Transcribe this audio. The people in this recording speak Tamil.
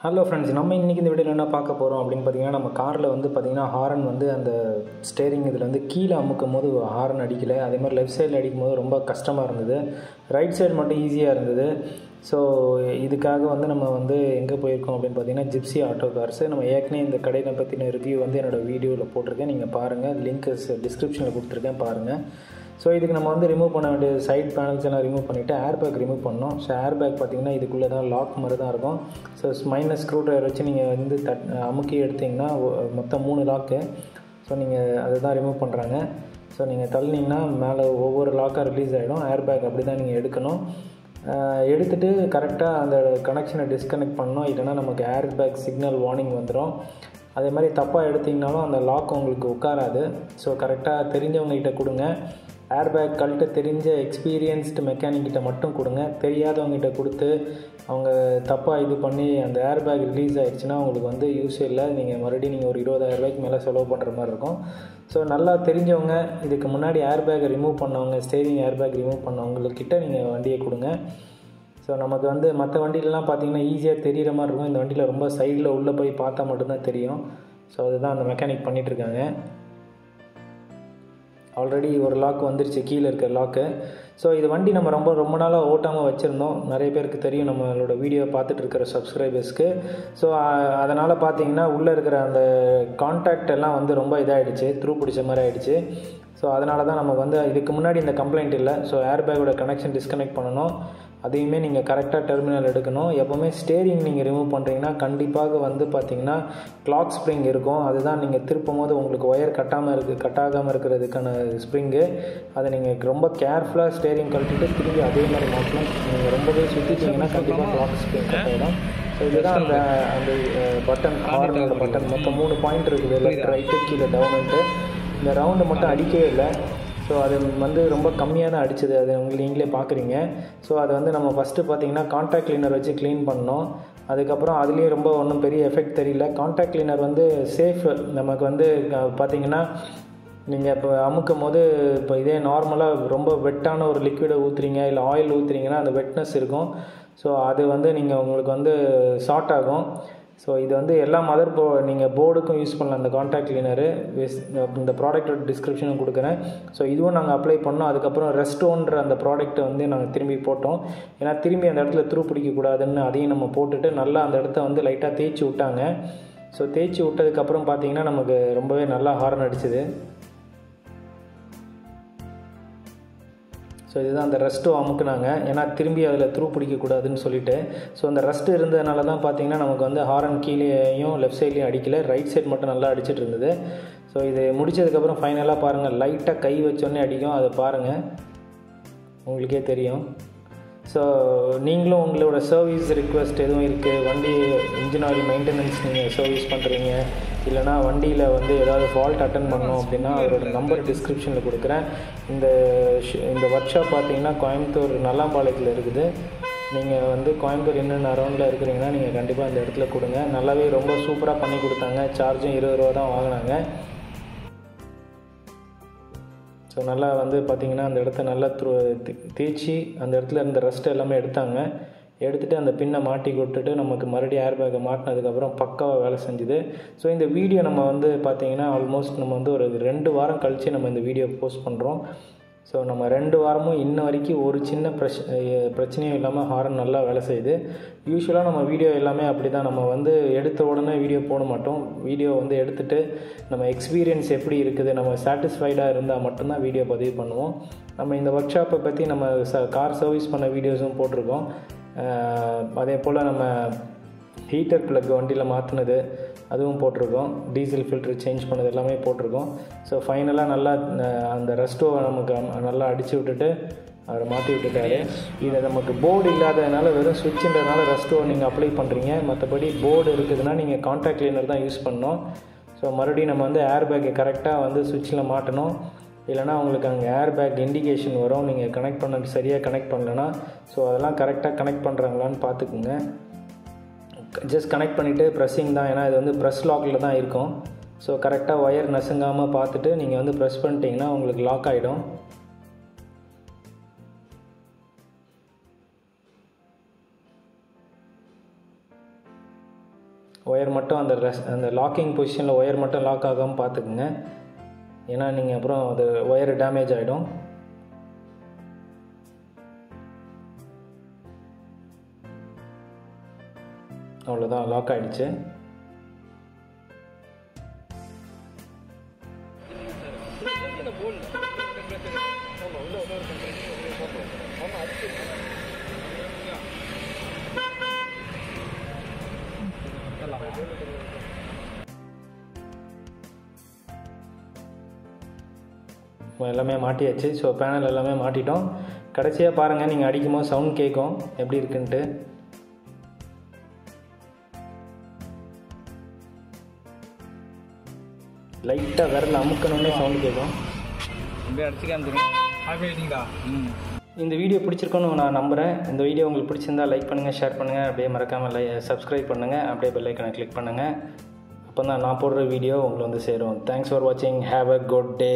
ஹலோ ஃப்ரெண்ட்ஸ், நம்ம இன்றைக்கி இந்த வீடியோவில் என்ன பார்க்க போகிறோம் அப்படின்னு பார்த்தீங்கன்னா, நம்ம காரில் வந்து பார்த்திங்கன்னா ஹாரன் வந்து அந்த ஸ்டேரிங் இதில் வந்து கீழே அமுக்கும் போது ஹாரன் அடிக்கலை. அதே மாதிரி லெஃப்ட் சைடில் அடிக்கும் போது ரொம்ப கஷ்டமாக இருந்தது. ரைட் சைடு மட்டும் ஈஸியாக இருந்தது. ஸோ இதுக்காக வந்து நம்ம வந்து எங்கே போயிருக்கோம் அப்படின்னு பார்த்தீங்கன்னா, ஜிப்சி ஆட்டோ கார்ஸு. நம்ம ஏற்கனவே இந்த கடையை பற்றின ரிவ்யூ வந்து என்னோடய வீடியோவில் போட்டிருக்கேன், நீங்கள் பாருங்கள். லிங்க் டிஸ்கிரிப்ஷனில் கொடுத்துருக்கேன், பாருங்கள். ஸோ இதுக்கு நம்ம வந்து ரிமூவ் பண்ண வேண்டிய சைட் பேனல்ஸ் எல்லாம் ரிமூவ் பண்ணிவிட்டு ஏர்பேக் ரிமூவ் பண்ணோம். ஸோ ஏர்பேக் பார்த்திங்கன்னா இதுக்குள்ளே தான் லாக் மாதிரி தான் இருக்கும். ஸோ மைனஸ் ஸ்க்ரூ ட்ரைவர் வச்சு நீங்கள் வந்து அமுக்கி எடுத்திங்கன்னா மொத்தம் 3 லாக்கு. ஸோ நீங்கள் அதுதான் ரிமூவ் பண்ணுறாங்க. ஸோ நீங்கள் தள்ளினீங்கன்னா மேலே ஒவ்வொரு லாக்காக ரிலீஸ் ஆகிடும். ஏர்பேக் அப்படி தான் நீங்கள் எடுக்கணும். எடுத்துகிட்டு கரெக்டாக அந்த கனெக்ஷனை டிஸ்கனெக்ட் பண்ணணும், இல்லைனா நமக்கு ஏர்பேக் சிக்னல் வார்னிங் வந்துடும். அதே மாதிரி தப்பாக எடுத்திங்கனாலும் அந்த லாக் உங்களுக்கு உட்காராது. ஸோ கரெக்டாக தெரிஞ்சவங்ககிட்ட கொடுங்க. ஏர்பேக் கழட்ட தெரிஞ்ச எக்ஸ்பீரியன்ஸ்டு மெக்கானிக்கிட்ட மட்டும் கொடுங்க. தெரியாதவங்ககிட்ட கொடுத்து அவங்க தப்பாக இது பண்ணி அந்த ஏர்பேக் ரிலீஸ் ஆகிடுச்சுன்னா உங்களுக்கு வந்து யூஸ் இல்லை. நீங்கள் மறுபடியும் ஒரு 20,000 ரூபாய்க்கு மேலே செலவு பண்ணுற மாதிரி இருக்கும். ஸோ நல்லா தெரிஞ்சவங்க, இதுக்கு முன்னாடி ஏர்பேக்கை ரிமூவ் பண்ணவங்க, ஸ்டேரிங் ஏர்பேக் ரிமூவ் பண்ணவங்கக்கிட்ட நீங்கள் வண்டியை கொடுங்க. ஸோ நமக்கு வந்து மற்ற வண்டியிலலாம் பார்த்திங்கன்னா ஈஸியாக தெரிகிற மாதிரி இருக்கும். இந்த வண்டியில் ரொம்ப சைடில் உள்ளே போய் பார்த்தா மட்டும்தான் தெரியும். ஸோ அதுதான் அந்த மெக்கானிக் பண்ணிகிட்ருக்காங்க. ஆல்ரெடி ஒரு லாக் வந்துருச்சு, கீழே இருக்கிற லாக்கு. ஸோ இது வண்டி நம்ம ரொம்ப நாளாக ஓட்டாமல் வச்சுருந்தோம். நிறைய பேருக்கு தெரியும், நம்மளோட வீடியோ பார்த்துட்டு இருக்கிற சப்ஸ்கிரைபர்ஸ்க்கு. ஸோ அதனால் பார்த்தீங்கன்னா உள்ளே இருக்கிற அந்த கான்டாக்ட் எல்லாம் வந்து ரொம்ப இதாகிடுச்சு, த்ரூ பிடிச்ச மாதிரி ஆகிடுச்சு. ஸோ அதனால தான் நமக்கு வந்து இதுக்கு முன்னாடி இந்த கம்ப்ளைண்ட் இல்லை. ஸோ ஏர்பேக்கோட கனெக்ஷன் டிஸ்கனெக்ட் பண்ணணும். அதையுமே நீங்கள் கரெக்டாக டெர்மினல் எடுக்கணும். எப்போவுமே ஸ்டேரிங் நீங்கள் ரிமூவ் பண்ணுறீங்கன்னா கண்டிப்பாக வந்து பார்த்திங்கன்னா கிளாக் ஸ்ப்ரிங் இருக்கும். அதுதான் நீங்கள் திருப்பும் போது உங்களுக்கு ஒயர் கட்டாகாமல் இருக்கிறதுக்கான ஸ்ப்ரிங்கு. அதை நீங்கள் ரொம்ப கேர்ஃபுல்லாக ஸ்டேரிங் கழட்டிட்டு திரும்பி அதே மாதிரி மாற்றணும். நீங்கள் ரொம்பவே சுற்றிட்டிங்கன்னா கண்டிப்பாக கிளாக் ஸ்ப்ரிங் கட் ஆகிடும். ஸோ இதுதான் அந்த பட்டன், ஹார்னோட பட்டன். மொத்தம் 3 பாயிண்ட் இருக்குது, லெஃப்ட் ரைட்டு கீழே டவுனுன்ட்டு. இந்த ரவுண்டு மட்டும் அடிக்கவே இல்லை. ஸோ அது வந்து ரொம்ப கம்மியாக தான் அடிச்சது, அது உங்களுக்கு நீங்களே பார்க்குறீங்க. ஸோ அது வந்து நம்ம ஃபஸ்ட்டு பார்த்திங்கன்னா கான்டாக்ட் கிளீனர் வச்சு க்ளீன் பண்ணோம். அதுக்கப்புறம் அதுலேயும் ரொம்ப ஒன்றும் பெரிய எஃபெக்ட் தெரியல. கான்டாக்ட் கிளீனர் வந்து சேஃப். நமக்கு வந்து பார்த்திங்கன்னா நீங்கள் இப்போ அமுக்கும் போது இப்போ இதே நார்மலாக ரொம்ப வெட்டான ஒரு லிக்விடை ஊற்றுறீங்க, இல்லை ஆயில் ஊற்றுறீங்கன்னா அந்த வெட்னஸ் இருக்கும். ஸோ அது வந்து நீங்கள் உங்களுக்கு வந்து ஷார்ட் ஆகும். ஸோ இது வந்து எல்லா நீங்கள் போர்டுக்கும் யூஸ் பண்ணலாம். அந்த கான்டாக்ட் கிளீனரு இந்த ப்ராடக்ட்டோட டிஸ்கிரிப்ஷனும் கொடுக்குறேன். ஸோ இதுவும் நாங்கள் அப்ளை பண்ணோம். அதுக்கப்புறம் ரெஸ்டோன்ற அந்த ப்ராடக்ட்டை வந்து நாங்கள் திரும்பி போட்டோம். ஏன்னா திரும்பி அந்த இடத்துல த்ரூ பிடிக்கக்கூடாதுன்னு அதையும் நம்ம போட்டுட்டு நல்லா அந்த இடத்த வந்து லைட்டாக தேய்ச்சி விட்டாங்க. ஸோ தேய்ச்சி விட்டதுக்கப்புறம் பார்த்திங்கன்னா நமக்கு ரொம்பவே நல்லா ஹாரன் அடிச்சுது. ஸோ இதுதான் அந்த ரெஸ்ட்டோ அமுக்குனாங்க, ஏன்னா திரும்பி அதில் த்ரூ பிடிக்கக்கூடாதுன்னு சொல்லிவிட்டு. ஸோ அந்த ரெஸ்ட்டு இருந்ததுனால தான் பார்த்திங்கன்னா நமக்கு வந்து ஹாரன் கீழேயும் லெஃப்ட் சைட்லேயும் அடிக்கலை, ரைட் சைட் மட்டும் நல்லா அடிச்சிட்டு இருந்தது. ஸோ இது முடித்ததுக்கப்புறம் ஃபைனலாக பாருங்கள், லைட்டாக கை வச்சோடனே அடிக்கும். அதை பாருங்கள், உங்களுக்கே தெரியும். ஸோ நீங்களும் உங்களோட சர்வீஸ் ரிக்வெஸ்ட் எதுவும் இருக்குது, வண்டி இன்ஜின் ஆயில் மெயின்டெனன்ஸ் நீங்கள் சர்வீஸ் பண்ணுறீங்க, இல்லைனா வண்டியில் வந்து ஏதாவது ஃபால்ட் அட்டன் பண்ணணும் அப்படின்னா அவரோட நம்பர் டிஸ்கிரிப்ஷனில் கொடுக்குறேன். இந்த ஒர்க் ஷாப் பார்த்தீங்கன்னா கோயம்புத்தூர் நல்லாம்பாளையத்தில் இருக்குது. நீங்கள் வந்து கோயம்புத்தூர் இன்னும் அரௌண்டில் இருக்கிறீங்கன்னா நீங்கள் கண்டிப்பாக இந்த இடத்துல கொடுங்க. நல்லாவே ரொம்ப சூப்பராக பண்ணி கொடுத்தாங்க. சார்ஜும் 20 ரூபா தான் வாங்கினாங்க. ஸோ நல்லா வந்து பார்த்திங்கன்னா அந்த இடத்த நல்லா தேய்ச்சி அந்த இடத்துல இருந்த ரெஸ்ட் எல்லாமே எடுத்துகிட்டு அந்த பின்னை மாட்டி விட்டுட்டு நமக்கு மறுபடியும் ஏர்பேக்கை மாட்டினதுக்கப்புறம் பக்காவாக வேலை செஞ்சுது. ஸோ இந்த வீடியோ நம்ம வந்து பார்த்திங்கன்னா ஆல்மோஸ்ட் நம்ம வந்து ஒரு 2 வாரம் கழித்து நம்ம இந்த வீடியோ போஸ்ட் பண்ணுறோம். ஸோ நம்ம 2 வாரமும் இன்ன வரைக்கும் ஒரு சின்ன பிரச்சனையும் இல்லாமல் ஹாரன் நல்லா வேலை செய்யுது. யூஸ்வலாக நம்ம வீடியோ எல்லாமே அப்படி தான், நம்ம வந்து எடுத்த உடனே வீடியோ போட மாட்டோம். வீடியோ வந்து எடுத்துகிட்டு நம்ம எக்ஸ்பீரியன்ஸ் எப்படி இருக்குது, நம்ம சாட்டிஸ்ஃபைடாக இருந்தால் மட்டும்தான் வீடியோ பதிவு பண்ணுவோம். நம்ம இந்த ஒர்க் ஷாப்பை பற்றி நம்ம கார் சர்வீஸ் பண்ண வீடியோஸும் போட்டிருக்கோம். அதே போல் நம்ம ஹீட்டர் ப்ளக் வண்டியில் மாற்றினது அதுவும் போட்டிருக்கோம். டீசல் ஃபில்ட்ரு சேஞ்ச் பண்ணது எல்லாமே போட்டிருக்கோம். ஸோ ஃபைனலாக நல்லா அந்த ரெஸ்ட்டோவை நமக்கு நல்லா அடித்து விட்டுட்டு அவரை மாட்டி விட்டுட்டாரு. இதை நமக்கு போர்டு இல்லாததுனால வெறும் ஸ்விட்சுன்றதுனால ரெஸ்ட்டோவை நீங்கள் அப்ளை பண்ணுறீங்க. மற்றபடி போர்டு இருக்குதுன்னா நீங்கள் கான்டாக்ட் கிளீனர் தான் யூஸ் பண்ணணும். ஸோ மறுபடியும் நம்ம வந்து ஏர்பேக்கை கரெக்டாக வந்து ஸ்விட்சில் மாட்டணும். இல்லைனா உங்களுக்கு அங்கே ஏர்பேக் இண்டிகேஷன் வரும், நீங்கள் கனெக்ட் பண்ண சரியாக கனெக்ட் பண்ணலன்னா. ஸோ அதெல்லாம் கரெக்டாக கனெக்ட் பண்ணுறாங்களான்னு பார்த்துக்குங்க. ஜஸ்ட் கனெக்ட் பண்ணிவிட்டு ப்ரெஸ்ஸிங் தான், ஏன்னா இது வந்து ப்ரெஸ் லாக்கில் தான் இருக்கும். ஸோ கரெக்டாக ஒயர் நசுங்காமல் பார்த்துட்டு நீங்கள் வந்து ப்ரெஸ் பண்ணிட்டீங்கன்னா உங்களுக்கு லாக் ஆகிடும். ஒயர் மட்டும் அந்த லாக்கிங் பொசிஷனில் ஒயர் மட்டும் லாக் ஆகாமல் பார்த்துக்குங்க. ஏன்னா நீங்கள் அப்புறம் அது ஒயர் டேமேஜ் ஆகிடும். அவ்வளோதான், லாக் ஆகிடுச்சு. எல்லாமே மாட்டியாச்சு. ஸோ பேனல் எல்லாமே மாட்டிட்டோம். கடைசியாக பாருங்கள், நீங்கள் அடிக்கும்போது சவுண்ட் கேட்கும் எப்படி இருக்குன்ட்டு. லைட்டாக விரல் அமுக்கணுன்னே சவுண்ட் கேட்கும். இந்த வீடியோ பிடிச்சிருக்கோன்னு நான் நம்புகிறேன். இந்த வீடியோ உங்களுக்கு பிடிச்சிருந்தா லைக் பண்ணுங்கள், ஷேர் பண்ணுங்கள், அப்படியே மறக்காமல் சப்ஸ்கிரைப் பண்ணுங்கள், அப்படியே பெல் ஐக்கனை கிளிக் பண்ணுங்கள். அப்போ தான் நான் போடுற வீடியோ உங்களுக்கு வந்து சேரும். தேங்க்ஸ் ஃபார் வாட்சிங். Have a good day.